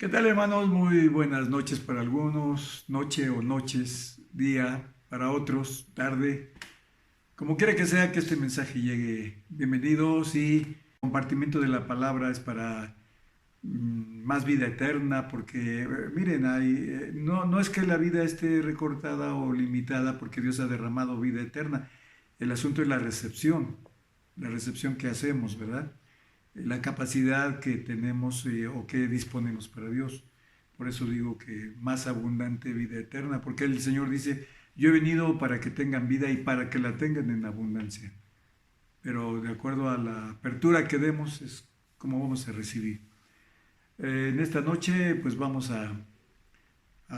¿Qué tal, hermanos? Muy buenas noches para algunos, noche o noches, día para otros, tarde. Como quiera que sea que este mensaje llegue, bienvenidos y compartimiento de la palabra es para más vida eterna, porque miren, no es que la vida esté recortada o limitada porque Dios ha derramado vida eterna. El asunto es la recepción que hacemos, ¿verdad? La capacidad que tenemos o que disponemos para Dios. Por eso digo que más abundante vida eterna, porque el Señor dice, yo he venido para que tengan vida y para que la tengan en abundancia. Pero de acuerdo a la apertura que demos es como vamos a recibir. En esta noche pues vamos a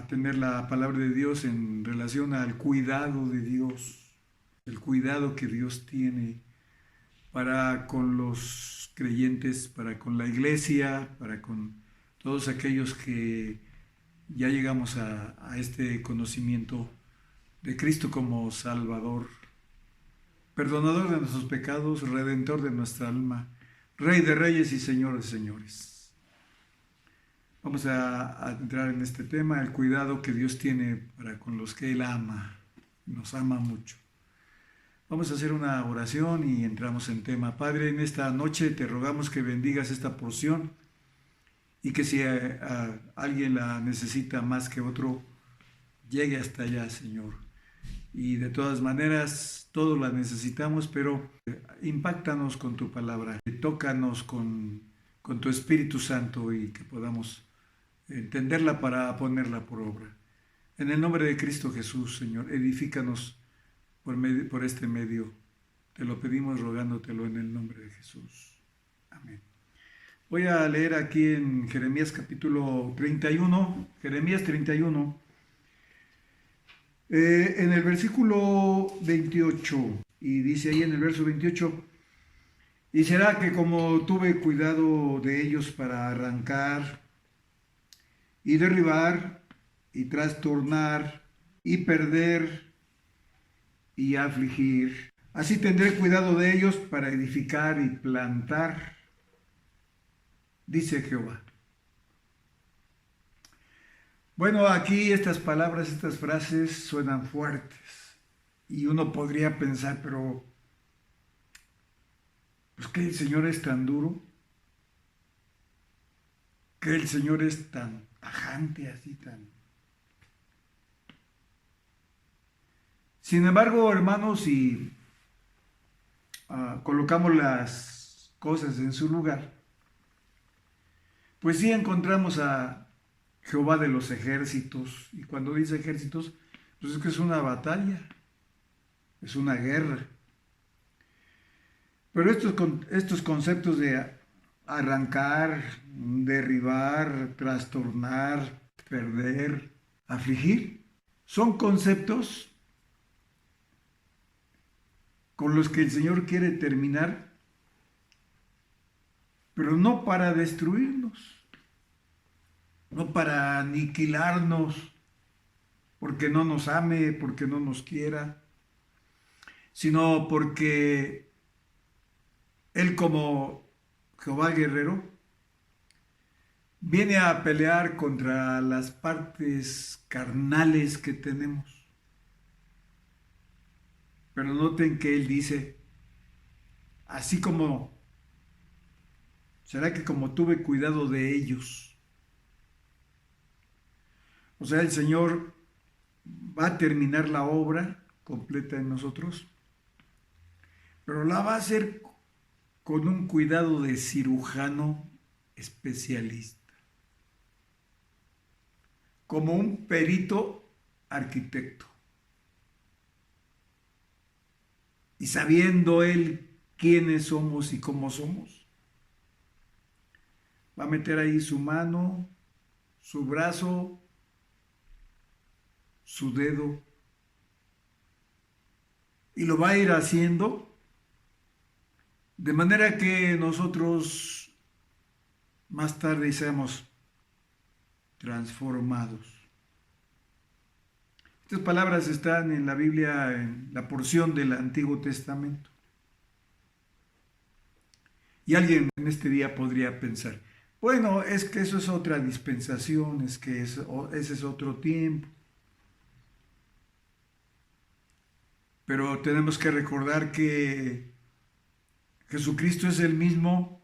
tener la palabra de Dios en relación al cuidado de Dios, el cuidado que Dios tiene para con los creyentes, para con la iglesia, para con todos aquellos que ya llegamos a este conocimiento de Cristo como Salvador, perdonador de nuestros pecados, redentor de nuestra alma, Rey de reyes y Señor de señores. Vamos a entrar en este tema, el cuidado que Dios tiene para con los que Él ama, nos ama mucho. Vamos a hacer una oración y entramos en tema. Padre, en esta noche te rogamos que bendigas esta porción y que si alguien la necesita más que otro, llegue hasta allá, Señor. Y de todas maneras, todos la necesitamos, pero impáctanos con tu palabra, tócanos con tu Espíritu Santo y que podamos entenderla para ponerla por obra. En el nombre de Cristo Jesús, Señor, edifícanos por este medio. Te lo pedimos rogándotelo en el nombre de Jesús. Amén. Voy a leer aquí en Jeremías capítulo 31, Jeremías 31, en el versículo 28, y dice ahí en el verso 28, y será que como tuve cuidado de ellos para arrancar y derribar y trastornar y perder y afligir, así tendré cuidado de ellos para edificar y plantar, dice Jehová. Bueno, aquí estas palabras, estas frases suenan fuertes y uno podría pensar, pero pues que el Señor es tan duro, que el Señor es tan tajante, así tan... Sin embargo, hermanos, si colocamos las cosas en su lugar, pues sí encontramos a Jehová de los ejércitos, y cuando dice ejércitos, pues es que es una batalla, es una guerra. Pero estos conceptos de arrancar, derribar, trastornar, perder, afligir, son conceptos con los que el Señor quiere terminar, pero no para destruirnos, no para aniquilarnos, porque no nos ame, porque no nos quiera, sino porque Él como Jehová guerrero viene a pelear contra las partes carnales que tenemos. Pero noten que Él dice, así como, será que como tuve cuidado de ellos. O sea, el Señor va a terminar la obra completa en nosotros, pero la va a hacer con un cuidado de cirujano especialista, como un perito arquitecto. Y sabiendo Él quiénes somos y cómo somos, va a meter ahí su mano, su brazo, su dedo, y lo va a ir haciendo de manera que nosotros más tarde seamos transformados. Estas palabras están en la Biblia, en la porción del Antiguo Testamento. Y alguien en este día podría pensar, Bueno, es que eso es otra dispensación, ese es otro tiempo. Pero tenemos que recordar que Jesucristo es el mismo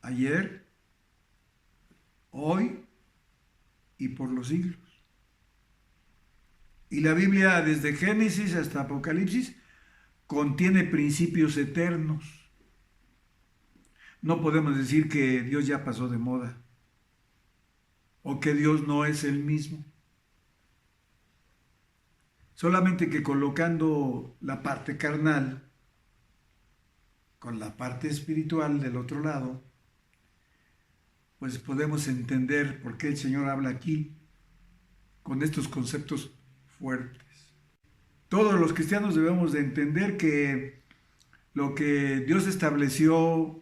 ayer, hoy y por los siglos. Y la Biblia, desde Génesis hasta Apocalipsis, contiene principios eternos. No podemos decir que Dios ya pasó de moda o que Dios no es el mismo. Solamente que colocando la parte carnal con la parte espiritual del otro lado, pues podemos entender por qué el Señor habla aquí con estos conceptos fuertes. Todos los cristianos debemos de entender que lo que Dios estableció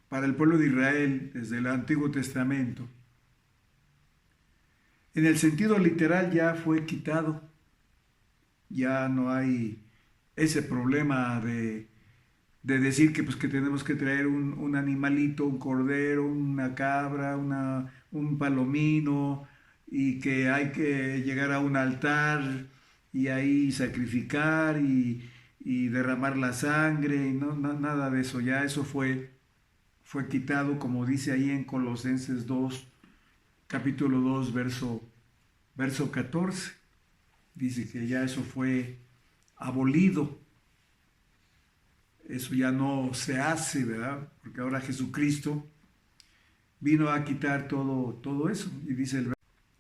para el pueblo de Israel desde el Antiguo Testamento, en el sentido literal ya fue quitado. Ya no hay ese problema de decir que, pues, que tenemos que traer un animalito, un cordero, una cabra, un palomino, y que hay que llegar a un altar y ahí sacrificar y derramar la sangre, y nada de eso. Ya eso fue quitado, como dice ahí en Colosenses 2, capítulo 2, verso 14. Dice que ya eso fue abolido. Eso ya no se hace, ¿verdad? Porque ahora Jesucristo vino a quitar todo eso. Y dice el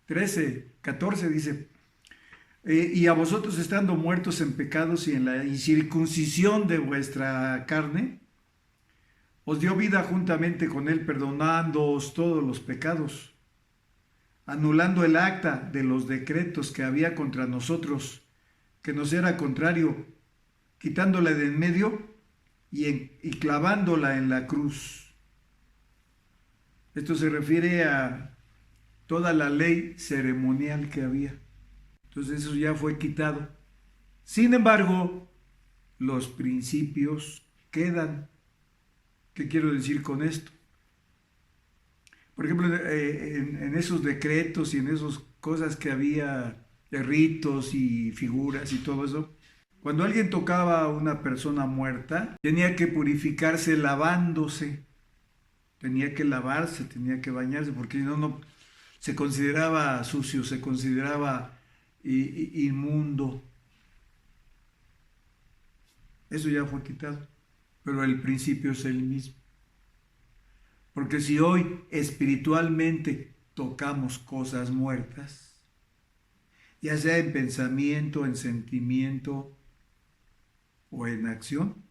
13, 14, dice, y a vosotros estando muertos en pecados y en la incircuncisión de vuestra carne, os dio vida juntamente con él, perdonándoos todos los pecados, anulando el acta de los decretos que había contra nosotros, que nos era contrario, quitándola de en medio y clavándola en la cruz. Esto se refiere a toda la ley ceremonial que había. Entonces eso ya fue quitado. Sin embargo, los principios quedan. ¿Qué quiero decir con esto? Por ejemplo, en esos decretos y en esas cosas que había de ritos y figuras y todo eso, cuando alguien tocaba a una persona muerta, tenía que purificarse lavándose, tenía que lavarse, tenía que bañarse, porque si no se consideraba sucio, se consideraba inmundo. Eso ya fue quitado, pero el principio es el mismo. Porque si hoy espiritualmente tocamos cosas muertas, ya sea en pensamiento, en sentimiento o en acción,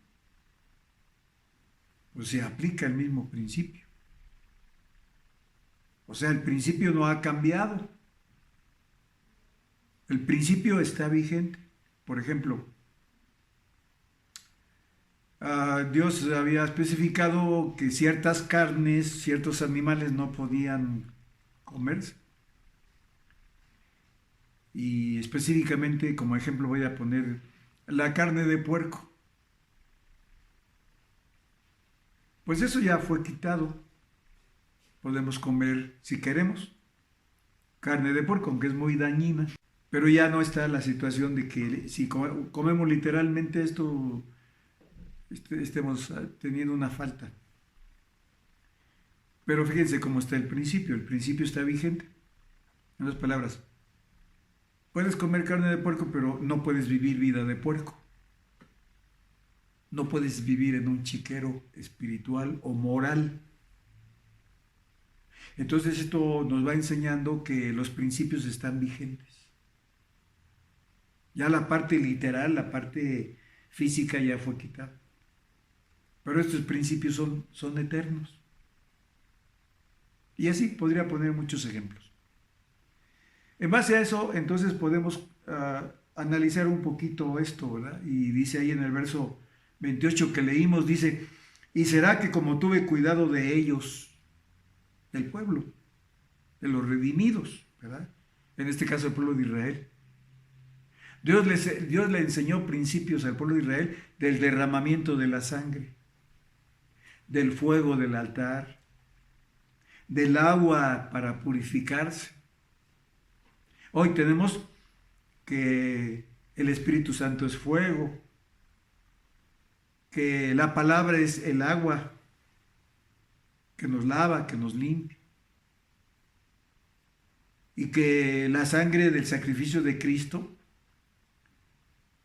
pues se aplica el mismo principio. O sea, el principio no ha cambiado. El principio está vigente. Por ejemplo, Dios había especificado que ciertas carnes, ciertos animales no podían comerse. Y específicamente, como ejemplo, voy a poner la carne de puerco. Pues eso ya fue quitado. Podemos comer, si queremos, carne de puerco, aunque es muy dañina. Pero ya no está la situación de que si comemos literalmente esto, estemos teniendo una falta. Pero fíjense cómo está el principio está vigente. En otras palabras, puedes comer carne de puerco, pero no puedes vivir vida de puerco. No puedes vivir en un chiquero espiritual o moral. Entonces esto nos va enseñando que los principios están vigentes. Ya la parte literal, la parte física ya fue quitada. Pero estos principios son eternos. Y así podría poner muchos ejemplos. En base a eso, entonces podemos analizar un poquito esto, ¿verdad? Y dice ahí en el verso 28 que leímos, dice, y será que como tuve cuidado de ellos, del pueblo, de los redimidos, ¿verdad? En este caso el pueblo de Israel. Dios le enseñó principios al pueblo de Israel del derramamiento de la sangre, del fuego del altar, del agua para purificarse. Hoy tenemos que el Espíritu Santo es fuego, que la palabra es el agua que nos lava, que nos limpia, y que la sangre del sacrificio de Cristo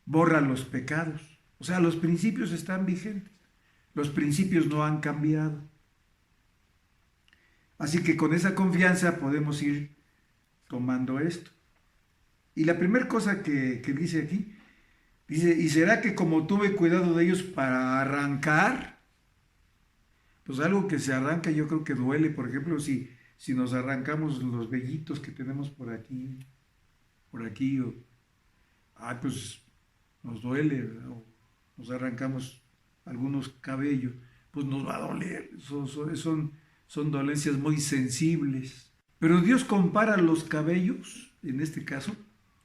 borra los pecados. O sea, los principios están vigentes, los principios no han cambiado. Así que con esa confianza podemos ir tomando esto. Y la primera cosa que dice aquí, dice, ¿y será que como tuve cuidado de ellos para arrancar? Pues algo que se arranca yo creo que duele. Por ejemplo, si nos arrancamos los vellitos que tenemos por aquí, pues nos duele, ¿verdad? O nos arrancamos algunos cabellos, pues nos va a doler. Son dolencias muy sensibles. Pero Dios compara los cabellos, en este caso,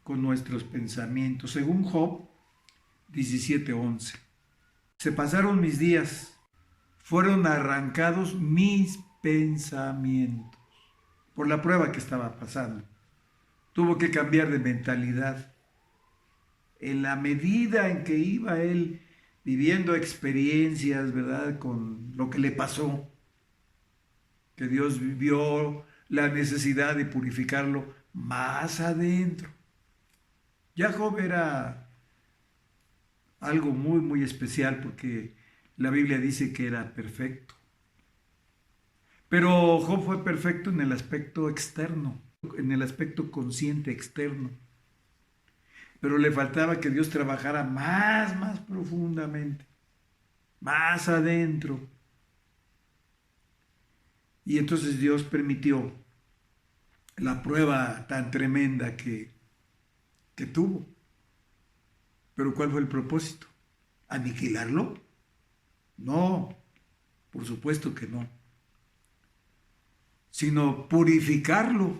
con nuestros pensamientos. Según Job 17:11. Se pasaron mis días, fueron arrancados mis pensamientos por la prueba que estaba pasando. Tuvo que cambiar de mentalidad. En la medida en que iba él viviendo experiencias, ¿verdad?, con lo que le pasó, que Dios vio la necesidad de purificarlo más adentro. Ya Job era algo muy, muy especial porque la Biblia dice que era perfecto. Pero Job fue perfecto en el aspecto externo, en el aspecto consciente externo. Pero le faltaba que Dios trabajara más profundamente, más adentro. Y entonces Dios permitió la prueba tan tremenda que tuvo. Pero ¿cuál fue el propósito? ¿Aniquilarlo? No, por supuesto que no. Sino purificarlo.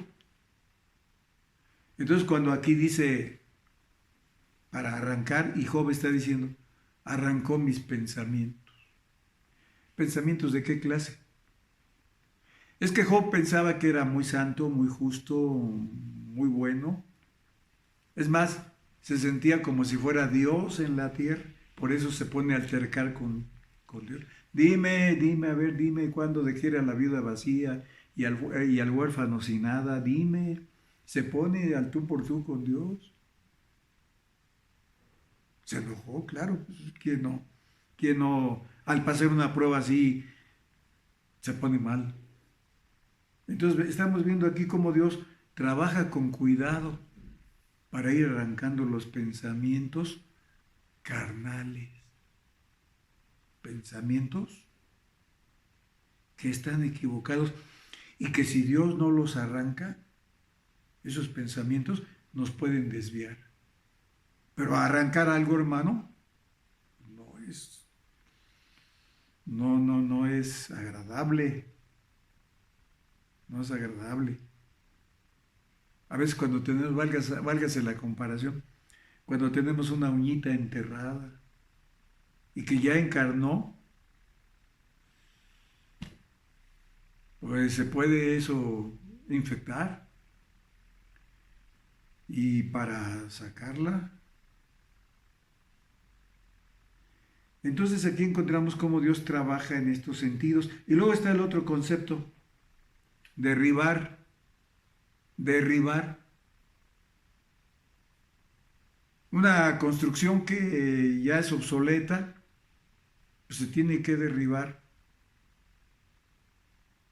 Entonces cuando aquí dice para arrancar, y Job está diciendo, arrancó mis pensamientos. ¿Pensamientos de qué clase? Es que Job pensaba que era muy santo, muy justo, muy bueno. Es más, se sentía como si fuera Dios en la tierra. Por eso se pone a altercar con Dios. Dime cuándo dejé a la viuda vacía y al huérfano sin nada. Dime, se pone al tú por tú con Dios. Se enojó, claro. Pues, ¿quién no, al pasar una prueba así, se pone mal? Entonces estamos viendo aquí cómo Dios trabaja con cuidado para ir arrancando los pensamientos carnales. Pensamientos que están equivocados y que si Dios no los arranca, esos pensamientos nos pueden desviar. Pero arrancar algo, hermano, no es agradable. No es agradable. A veces cuando tenemos, válgase la comparación, cuando tenemos una uñita enterrada y que ya encarnó, pues se puede eso infectar. Y para sacarla, entonces aquí encontramos cómo Dios trabaja en estos sentidos. Y luego está el otro concepto, derribar. Una construcción que ya es obsoleta, pues se tiene que derribar.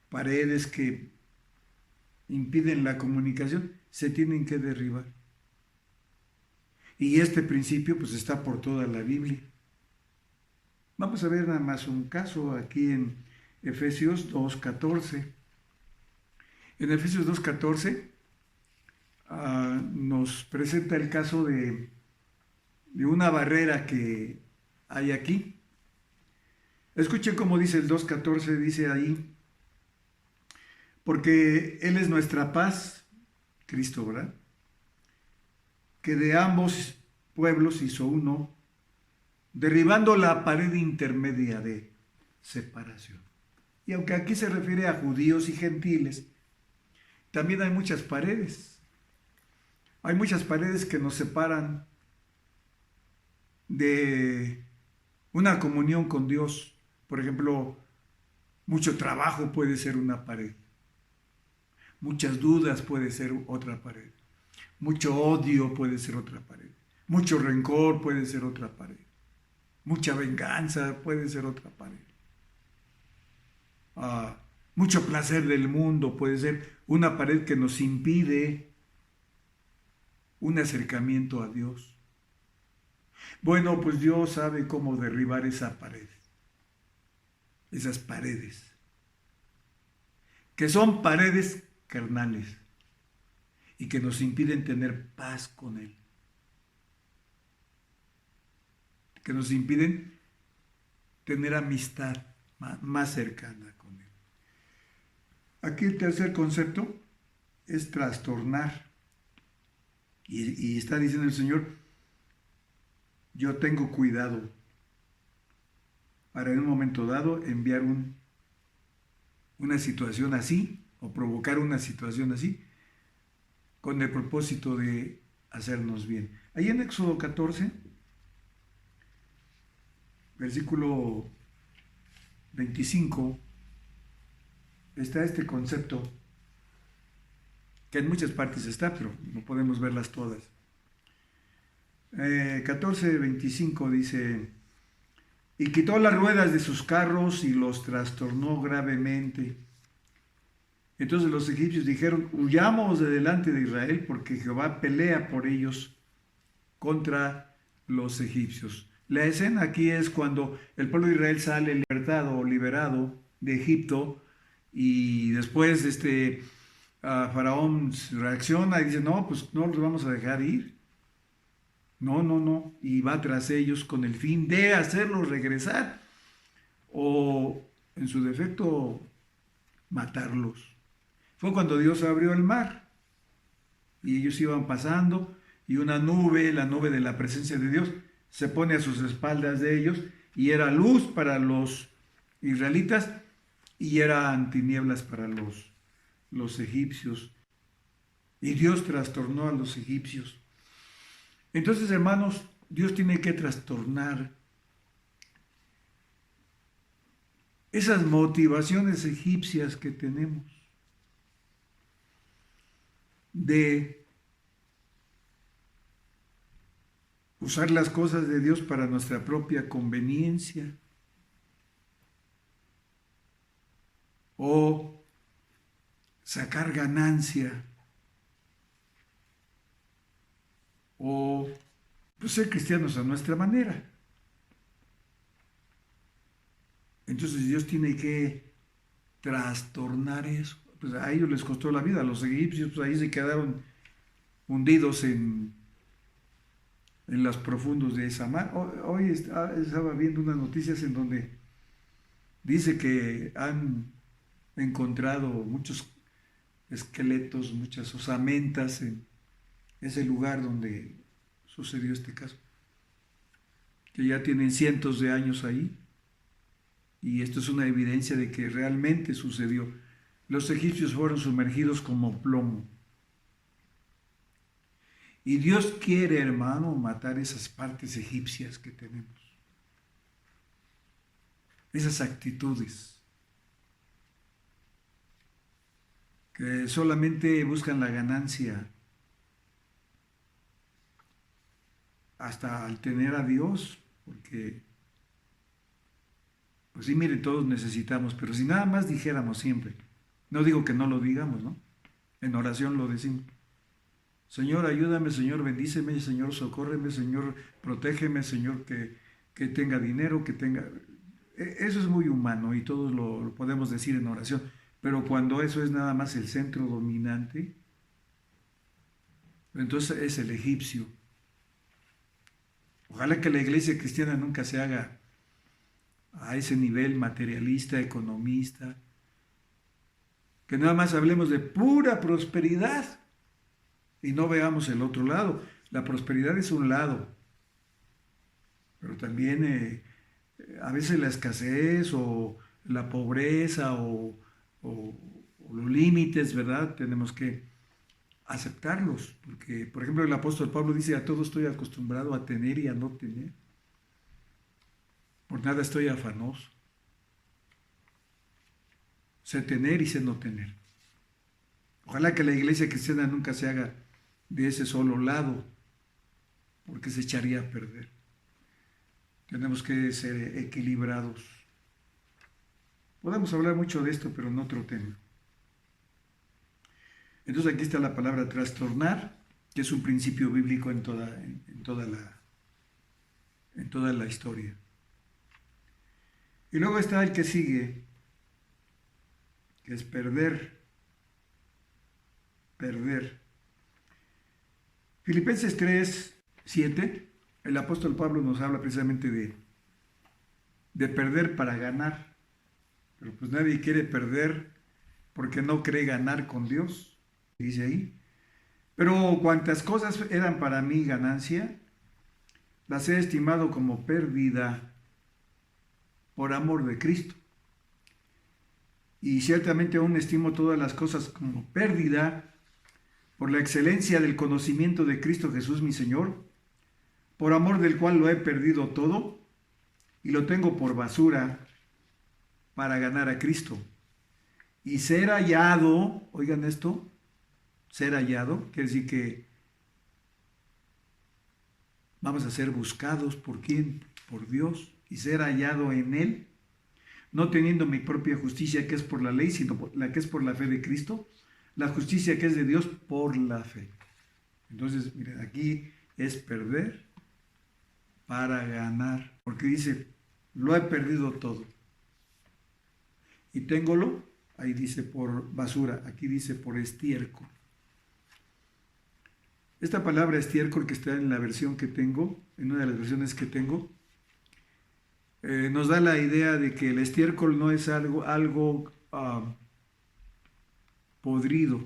Paredes que impiden la comunicación, se tienen que derribar. Y este principio pues está por toda la Biblia. Vamos a ver nada más un caso aquí en Efesios 2:14. En Efesios 2:14 nos presenta el caso de una barrera que hay aquí. Escuchen cómo dice el 2:14, dice ahí, porque Él es nuestra paz, Cristo, ¿verdad?, que de ambos pueblos hizo uno, derribando la pared intermedia de separación. Y aunque aquí se refiere a judíos y gentiles, también hay muchas paredes. Hay muchas paredes que nos separan de una comunión con Dios. Por ejemplo, mucho trabajo puede ser una pared. Muchas dudas puede ser otra pared. Mucho odio puede ser otra pared. Mucho rencor puede ser otra pared. Mucha venganza puede ser otra pared. Mucho placer del mundo puede ser una pared que nos impide un acercamiento a Dios. Bueno, pues Dios sabe cómo derribar esa pared, esas paredes, que son paredes carnales y que nos impiden tener paz con Él, que nos impiden tener amistad más cercana con Él. Aquí el tercer concepto es trastornar. Y está diciendo el Señor, yo tengo cuidado para en un momento dado enviar una situación así o provocar una situación así con el propósito de hacernos bien. Ahí en Éxodo 14, versículo 25, está este concepto que en muchas partes está, pero no podemos verlas todas. 14:25 dice, y quitó las ruedas de sus carros y los trastornó gravemente. Entonces los egipcios dijeron, huyamos de delante de Israel porque Jehová pelea por ellos contra los egipcios. La escena aquí es cuando el pueblo de Israel sale liberado de Egipto y después Faraón reacciona y dice, no, pues no los vamos a dejar ir. No, y va tras ellos con el fin de hacerlos regresar o, en su defecto, matarlos. Fue cuando Dios abrió el mar y ellos iban pasando y una nube, la nube de la presencia de Dios, se pone a sus espaldas de ellos y era luz para los israelitas y eran tinieblas para los egipcios. Y Dios trastornó a los egipcios. Entonces, hermanos, Dios tiene que trastornar esas motivaciones egipcias que tenemos de usar las cosas de Dios para nuestra propia conveniencia o sacar ganancia o pues, ser cristianos a nuestra manera. Entonces Dios tiene que trastornar eso. Pues a ellos les costó la vida, a los egipcios pues ahí se quedaron hundidos en los profundos de esa mar. Hoy estaba viendo unas noticias en donde dice que han encontrado muchos esqueletos, muchas osamentas en ese lugar donde sucedió este caso, que ya tienen cientos de años ahí, y esto es una evidencia de que realmente sucedió. Los egipcios fueron sumergidos como plomo. Y Dios quiere, hermano, matar esas partes egipcias que tenemos, esas actitudes que solamente buscan la ganancia hasta al tener a Dios, porque, pues sí, mire, todos necesitamos, pero si nada más dijéramos siempre, no digo que no lo digamos, ¿no? En oración lo decimos. Señor, ayúdame, Señor, bendíceme, Señor, socórreme, Señor, protégeme, Señor, que tenga dinero, que tenga... Eso es muy humano y todos lo podemos decir en oración, pero cuando eso es nada más el centro dominante, entonces es el egipcio. Ojalá que la iglesia cristiana nunca se haga a ese nivel materialista, economista, que nada más hablemos de pura prosperidad y no veamos el otro lado. La prosperidad es un lado, pero también a veces la escasez o la pobreza o los límites, ¿verdad? Tenemos que aceptarlos, porque, por ejemplo, el apóstol Pablo dice, a todo estoy acostumbrado a tener y a no tener. Por nada estoy afanoso. Sé tener y sé no tener. Ojalá que la iglesia cristiana nunca se haga de ese solo lado, porque se echaría a perder. Tenemos que ser equilibrados. Podemos hablar mucho de esto, pero en otro tema. Entonces aquí está la palabra trastornar, que es un principio bíblico en toda la historia. Y luego está el que sigue, que es perder. Perder. Filipenses 3:7, el apóstol Pablo nos habla precisamente de perder para ganar. Pero pues nadie quiere perder porque no cree ganar con Dios, dice ahí. Pero cuantas cosas eran para mí ganancia, las he estimado como pérdida por amor de Cristo. Y ciertamente aún estimo todas las cosas como pérdida por la excelencia del conocimiento de Cristo Jesús mi Señor, por amor del cual lo he perdido todo y lo tengo por basura para ganar a Cristo. Y ser hallado, oigan esto, ser hallado, quiere decir que vamos a ser buscados por quién, por Dios, y ser hallado en Él, no teniendo mi propia justicia que es por la ley, sino la que es por la fe de Cristo, la justicia que es de Dios por la fe. Entonces, miren, aquí es perder para ganar, porque dice, lo he perdido todo. Y téngolo, ahí dice por basura, aquí dice por estiércol. Esta palabra estiércol que está en la versión que tengo, en una de las versiones que tengo, nos da la idea de que el estiércol no es algo podrido,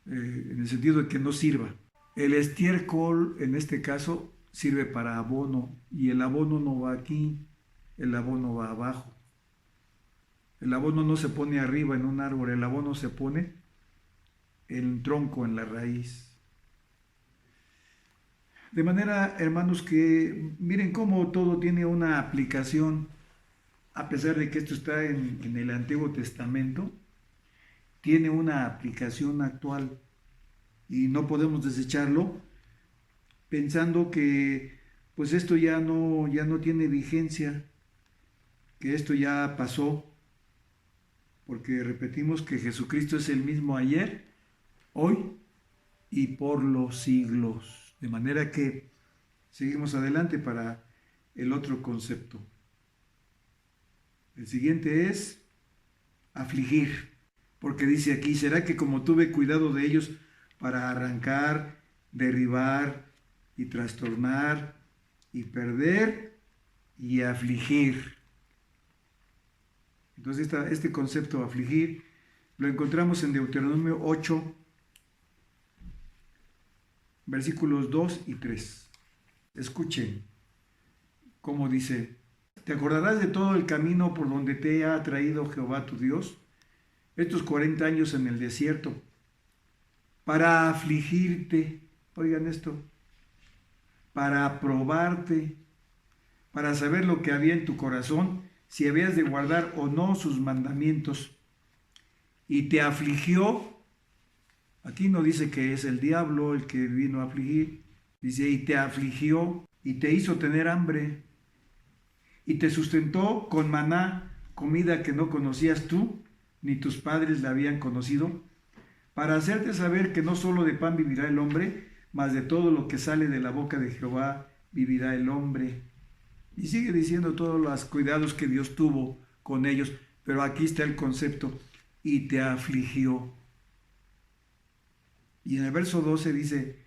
en el sentido de que no sirva. El estiércol, en este caso, sirve para abono, y el abono no va aquí, el abono va abajo. El abono no se pone arriba en un árbol, el abono se pone en el tronco, en la raíz. De manera, hermanos, que miren cómo todo tiene una aplicación, a pesar de que esto está en el Antiguo Testamento, tiene una aplicación actual y no podemos desecharlo pensando que pues esto ya no tiene vigencia, que esto ya pasó, porque repetimos que Jesucristo es el mismo ayer, hoy y por los siglos. De manera que seguimos adelante para el otro concepto. El siguiente es afligir, porque dice aquí, ¿será que como tuve cuidado de ellos para arrancar, derribar y trastornar y perder y afligir? Entonces este concepto afligir lo encontramos en Deuteronomio 8, versículos 2 y 3. Escuchen cómo dice, ¿te acordarás de todo el camino por donde te ha traído Jehová tu Dios estos 40 años en el desierto para afligirte? Oigan esto, para probarte, para saber lo que había en tu corazón, si habías de guardar o no sus mandamientos. Y te afligió. Aquí no dice que es el diablo el que vino a afligir. Dice, y te afligió y te hizo tener hambre. Y te sustentó con maná, comida que no conocías tú, ni tus padres la habían conocido, para hacerte saber que no solo de pan vivirá el hombre, mas de todo lo que sale de la boca de Jehová vivirá el hombre. Y sigue diciendo todos los cuidados que Dios tuvo con ellos, pero aquí está el concepto, y te afligió. Y en el verso 12 dice,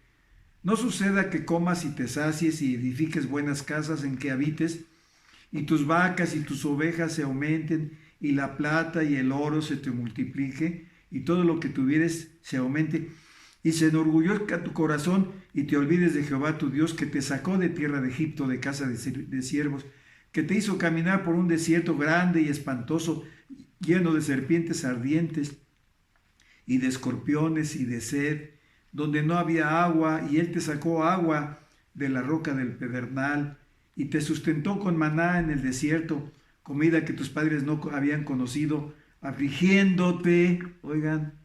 no suceda que comas y te sacies y edifiques buenas casas en que habites, y tus vacas y tus ovejas se aumenten, y la plata y el oro se te multiplique, y todo lo que tuvieres se aumente, y se enorgullezca tu corazón, y te olvides de Jehová tu Dios, que te sacó de tierra de Egipto, de casa de siervos, que te hizo caminar por un desierto grande y espantoso, lleno de serpientes ardientes y de escorpiones y de sed, donde no había agua, y Él te sacó agua de la roca del pedernal, y te sustentó con maná en el desierto, comida que tus padres no habían conocido, afligiéndote, oigan,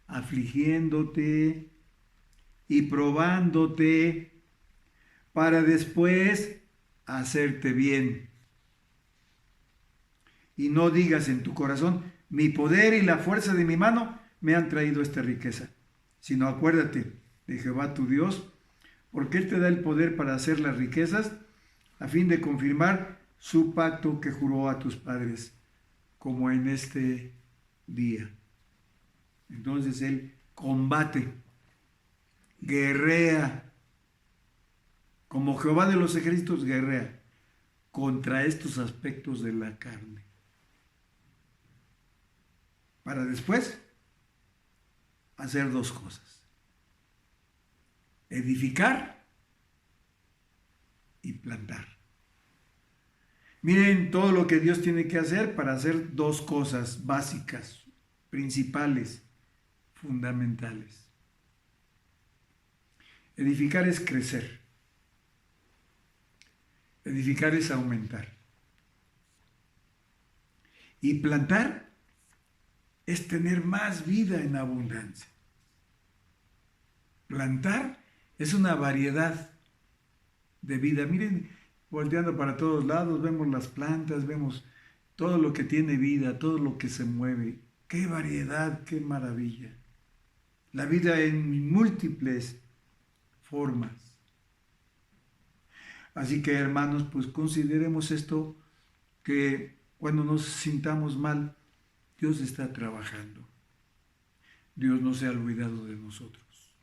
afligiéndote y probándote para después hacerte bien. Y no digas en tu corazón, mi poder y la fuerza de mi mano me han traído esta riqueza, sino acuérdate de Jehová tu Dios, porque Él te da el poder para hacer las riquezas, a fin de confirmar su pacto que juró a tus padres, como en este día. Entonces Él combate, guerrea, como Jehová de los ejércitos guerrea contra estos aspectos de la carne, para después hacer dos cosas: edificar y plantar. Miren todo lo que Dios tiene que hacer para hacer dos cosas básicas, principales, fundamentales. Edificar es crecer. Edificar es aumentar. Y plantar es tener más vida en abundancia. Plantar es una variedad de vida. Miren, volteando para todos lados, vemos las plantas, vemos todo lo que tiene vida, todo lo que se mueve. ¡Qué variedad, qué maravilla! La vida en múltiples formas. Así que, hermanos, pues consideremos esto, que cuando nos sintamos mal, Dios está trabajando. Dios no se ha olvidado de nosotros,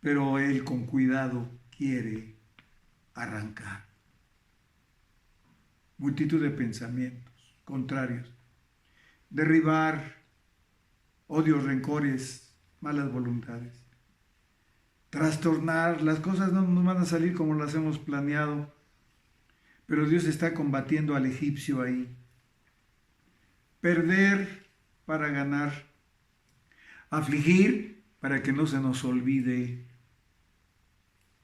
pero Él con cuidado quiere arrancar. Multitud de pensamientos contrarios, derribar odios, rencores, malas voluntades, trastornar. Las cosas no nos van a salir como las hemos planeado, pero Dios está combatiendo al egipcio ahí. Perder para ganar, afligir para que no se nos olvide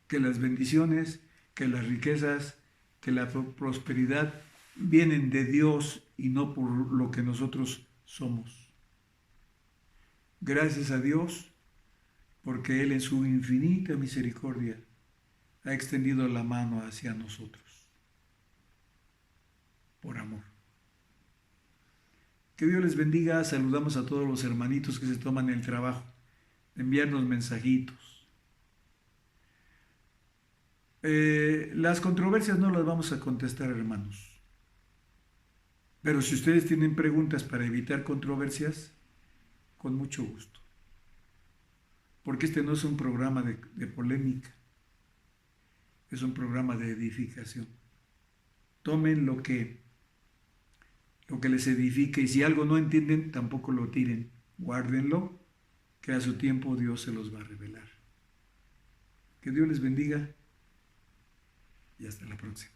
que las bendiciones, que las riquezas, que la prosperidad vienen de Dios y no por lo que nosotros somos. Gracias a Dios, porque Él en su infinita misericordia ha extendido la mano hacia nosotros, por amor. Que Dios les bendiga. Saludamos a todos los hermanitos que se toman el trabajo de enviarnos mensajitos. Las controversias no las vamos a contestar, hermanos. Pero si ustedes tienen preguntas para evitar controversias, con mucho gusto. Porque este no es un programa de polémica, es un programa de edificación. Tomen lo que les edifique, y si algo no entienden, tampoco lo tiren. Guárdenlo, que a su tiempo Dios se los va a revelar. Que Dios les bendiga y hasta la próxima.